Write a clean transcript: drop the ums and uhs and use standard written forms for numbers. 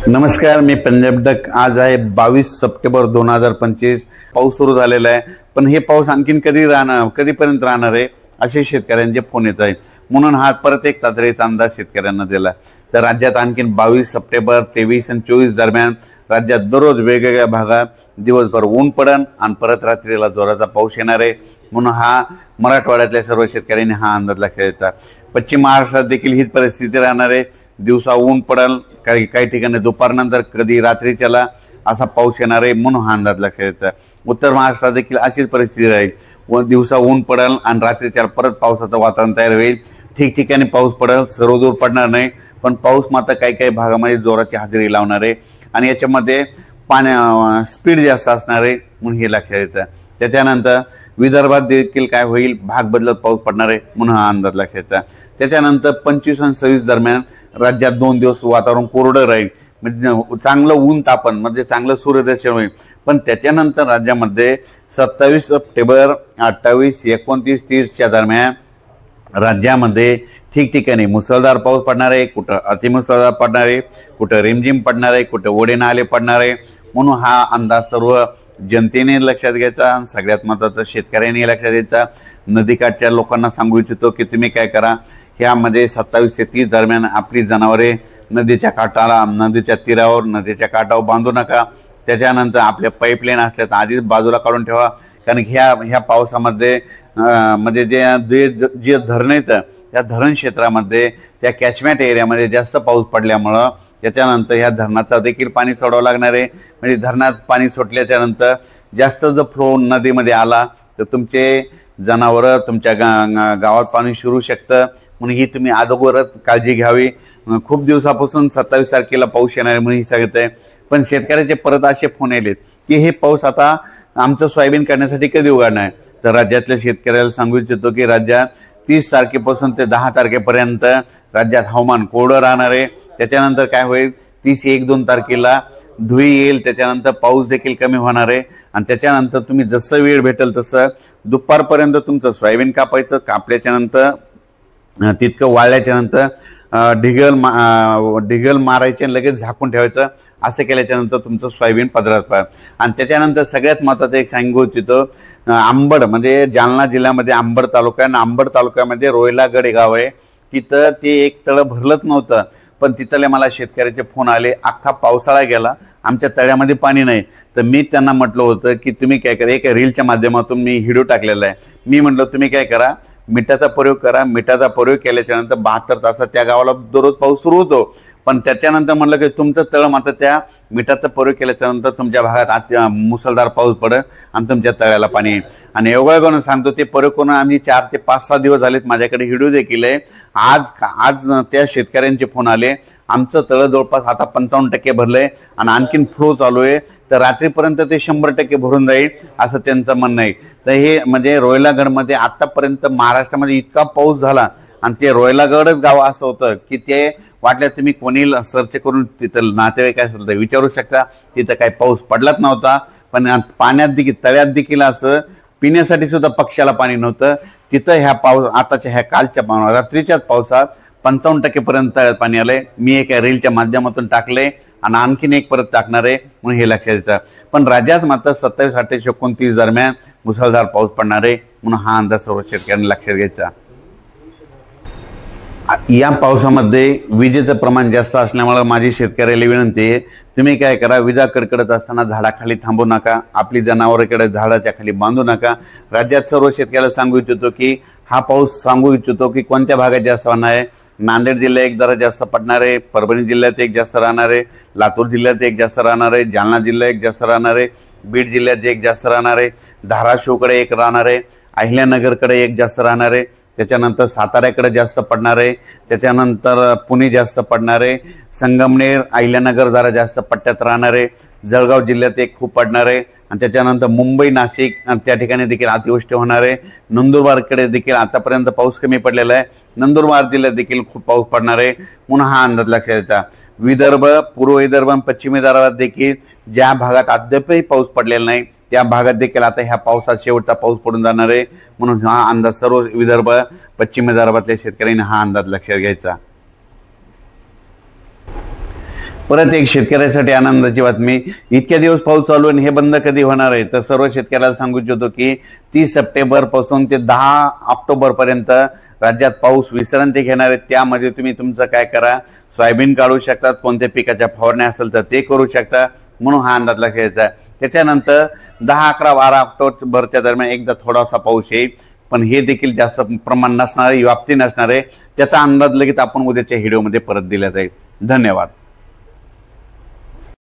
नमस्कार, मी पंजाब डक। आज आहे 22 सप्टेंबर 2025। पाऊस सुरू झालेला आहे, पण हे पाऊस आणखीन कधीपर्यंत राहणार आहे असे शेतकऱ्यांचे फोन येत आहे। म्हणून हा परत एक तातडीचा अंदाज शेतकऱ्यांना दिला। तर राज्यात आणखीन 22 सप्टेंबर 23 आणि 24 दरम्यान राज्यात दररोज वेगवेगळ्या भागात दिवसभर ऊन पडन आणि परत रात्रीला जोराचा पाऊस येणार आहे। म्हणून हा मराठवाड्यातल्या सर्व शेतकऱ्यांनी हा अंदाज लक्षात घेतला। पश्चिम महाराष्ट्रात देखील हीच परिस्थिती राहणार आहे। दिवसा ऊन पडल, काही ठिकाणी दुपारनंतर कधी रात्रीच्याला असा पाऊस येणार आहे, म्हणून हा अंदाज लक्षात घ्यायचा। उत्तर महाराष्ट्रात देखील अशीच परिस्थिती राहील। दिवसा ऊन पडल आणि रात्रीच्या परत पावसाचं वातावरण तयार होईल। ठिकठिकाणी पाऊस पडल, सर्वदूर पडणार नाही, पण पाऊस मात्र काही भागामध्ये जोराची हजेरी लावणार आहे आणि याच्यामध्ये स्पीड जास्त असणार आहे, म्हणून हे लक्षात घ्यायचं। त्याच्यानंतर विदर्भात देखील काय होईल, भाग बदलत पाऊस पडणार आहे, म्हणून हा अंदाज लक्षात घ्यायचा। त्याच्यानंतर 25 आणि 26 दरम्यान राज्यात 2 दिवस वातावरण कोरडं राहील, म्हणजे चांगलं ऊन तापन, म्हणजे चांगलं सूर्यदर्शन होईल। पण त्याच्यानंतर राज्यामध्ये 27 सप्टेंबर 28, 29, 30च्या दरम्यान राज्यामध्ये ठिकठिकाणी मुसळधार पाऊस पडणार आहे, कुठं अतिमुसळधार पडणार आहे, कुठं रिमझिम पडणार आहे, कुठं ओढे नाले पडणार आहे। म्हणून हा अंदाज सर्व जनतेने लक्षात घ्यायचा। सगळ्यात महत्त्वाचं शेतकऱ्यांनी लक्षात घ्यायचा। नदीकाठच्या लोकांना सांगू इच्छितो की तुम्ही काय करा, ह्यामध्ये 27 ते 30 दरम्यान आपली जनावरे नदीच्या काठाला, नदीच्या तीरावर, नदीच्या काठावर बांधू नका। त्याच्यानंतर आपल्या पाईपलाईन असल्या तर आधीच बाजूला काढून ठेवा, कारण ह्या पावसामध्ये म्हणजे जे धरण आहेत त्या धरण क्षेत्रामध्ये, त्या कॅचमेंट एरियामध्ये जास्त पाऊस पडल्यामुळं त्याच्यानंतर ह्या धरणाचा देखील पाणी सोडावं लागणार आहे। म्हणजे धरणात पाणी सोडल्याच्या नंतर जास्त जर फ्लो नदीमध्ये आला तर तुमचे जनावरं तुमच्या गावात पाणी शिरू शकतं, म्हणून ही तुम्ही अगोदरच काळजी घ्यावी। खूप दिवसापासून 27 तारखेला पाऊस येणार आहे म्हणून ही सांगते, पण शेतकऱ्याचे परत असे फोन आलेत की हे पाऊस आता आमचं सोयाबीन काढण्यासाठी कधी उघडणार आहे। तर राज्यातल्या शेतकऱ्याला सांगू इच्छितो की राज्यात 30 तारखेपासून ते 10 तारखेपर्यंत राज्यात हवामान कोरडं राहणार आहे। त्याच्यानंतर काय होईल, 30, 1, 2 तारखेला धुळी येईल, त्याच्यानंतर पाऊस देखील कमी होणार आहे आणि त्याच्यानंतर तुम्ही जसं वेळ भेटेल तसं दुपारपर्यंत तुमचं सोयाबीन कापायचं। कापल्याच्या नंतर तितकं वाळल्याच्या नंतर ढिगल मारायचे आणि लगेच झाकून ठेवायचं। असं केल्याच्या नंतर तुमचं सोयाबीन पदरात पडेल। आणि त्याच्यानंतर सगळ्यात महत्त्वाचं एक सांगू इच्छितो, आंबड म्हणजे जालना जिल्ह्यामध्ये आंबड तालुका आहे, आंबड तालुक्यामध्ये रोयलागड हे गाव आहे। तिथं ते एक तळं भरलंच नव्हतं, पण तिथले मला शेतकऱ्याचे फोन आले, अख्खा पावसाळा गेला, आमच्या तळ्यामध्ये पाणी नाही। तर मी त्यांना म्हटलं होतं की तुम्ही काय करा, एक रीलच्या माध्यमातून मी व्हिडिओ टाकलेला आहे। मी म्हटलं तुम्ही काय करा, मिठाचा प्रयोग करा। मिठाचा प्रयोग केल्याच्या नंतर 72 तासात त्या गावाला दररोज पाऊस सुरू होतो। पण त्याच्यानंतर म्हटलं की तुमचं तळ मात्र त्या मिठाचा प्रयोग केल्याच्या नंतर तुमच्या भागात मुसळधार पाऊस पडेल आणि तुमच्या तळ्याला पाणी येईल। आणि योगायोगानं सांगतो, ते प्रयोग करून आम्ही 4 ते 5-6 दिवस झालेत, माझ्याकडे व्हिडिओ देखील आहे। आज त्या शेतकऱ्यांचे फोन आले, आमचं तळ जवळपास आता 55% भरलंय आणि आणखीन फ्लो चालू आहे, तर रात्रीपर्यंत ते 100% भरून जाईल असं त्यांचं म्हणणं आहे। तर हे म्हणजे रोयलागडमध्ये आतापर्यंत महाराष्ट्रामध्ये इतका पाऊस झाला आणि ते रोयलागडच गाव असं होतं की ते वाटलं तुम्ही कोणी सर्च करून तिथं नातेवाईक काय असतं विचारू शकता, तिथं काही पाऊस पडलाच नव्हता। पण पाण्यात देखील, तळ्यात देखील असं पिण्यासाठी सुद्धा पक्षाला पाणी नव्हतं। तिथं ह्या आताच्या ह्या कालच्या रात्रीच्याच पावसात 55% पर्यंत तळ्यात पाणी आलंय। मी एका रीलच्या माध्यमातून टाकले आणि आणखीन एक परत टाकणार आहे, म्हणून हे लक्षात येतं। पण राज्यात मात्र 27, 28, 29 दरम्यान मुसळधार पाऊस पडणार आहे, म्हणून हा अंदाज सर्व शेतकऱ्यांनी लक्षात घ्यायचा। या पावसामध्ये विजेचं प्रमाण जास्त असल्यामुळे माझी शेतकऱ्याला विनंती आहे, तुम्ही काय करा, विजा कडकडत असताना झाडाखाली थांबू नका, आपली जनावरांकडे झाडाच्या खाली बांधू नका। राज्यात सर्व शेतकऱ्याला सांगू इच्छितो की हा पाऊस सांगू इच्छितो की कोणत्या भागात जास्त होणार आहे। नांदेड जिल्ह्यात एक जरा जास्त पडणार आहे, परभणी जिल्ह्यात एक जास्त राहणार आहे, लातूर जिल्ह्यात एक जास्त राहणार आहे, जालना जिल्ह्यात एक जास्त राहणार आहे, बीड जिल्ह्यात एक जास्त राहणार आहे, धाराशिवकडे एक राहणार आहे, अहिल्यानगरकडे एक जास्त राहणार आहे, त्याच्यानंतर साताऱ्याकडे जास्त पडणार आहे, त्याच्यानंतर पुणे जास्त पडणार आहे, संगमनेर, अहिल्यानगर जरा जास्त पट्ट्यात राहणार आहे, जळगाव जिल्ह्यात एक खूप पडणार आहे आणि त्याच्यानंतर मुंबई, नाशिक त्या ठिकाणी देखील अतिवृष्टी होणार आहे। नंदुरबारकडे देखील आतापर्यंत पाऊस कमी पडलेला आहे, नंदुरबार जिल्ह्यात देखील खूप पाऊस पडणार आहे, म्हणून हा अंदाज लक्षात येता। विदर्भ, पूर्व विदर्भ आणि पश्चिम विदर्भात देखील ज्या भागात अद्यापही पाऊस पडलेला नाही त्या भागात देखील आता ह्या पावसात शेवटचा पाऊस पडून जाणार आहे, म्हणून हा अंदाज सर्व विदर्भ, पश्चिम विदर्भातल्या शेतकऱ्यांनी हा अंदाज लक्षात घ्यायचा। परत एक शेतकऱ्यासाठी आनंदाची बातमी, इतक्या दिवस पाऊस चालू आणि हे बंद कधी होणार आहे? तर सर्व शेतकऱ्याला सांगू इच्छितो की 30 सप्टेंबर पासून ते 10 ऑक्टोबर पर्यंत राज्यात पाऊस विश्रांती घेणार आहे। त्यामध्ये तुम्ही तुमचं काय करा, सोयाबीन काढू शकतात, कोणत्या पिकाच्या फवारण्या असेल तर ते करू शकता, म्हणून हा अंदाज लक्षात घ्यायचा। त्याच्यानंतर 10, 11, 12 ऑक्टोबरच्या दरम्यान एकदा थोडासा पाऊस येईल, पण हे देखील जास्त प्रमाण नसणार आहे, व्याप्ती नसणार आहे। त्याचा अंदाज लगेच आपण उद्याच्या व्हिडिओमध्ये परत दिला जाईल। धन्यवाद।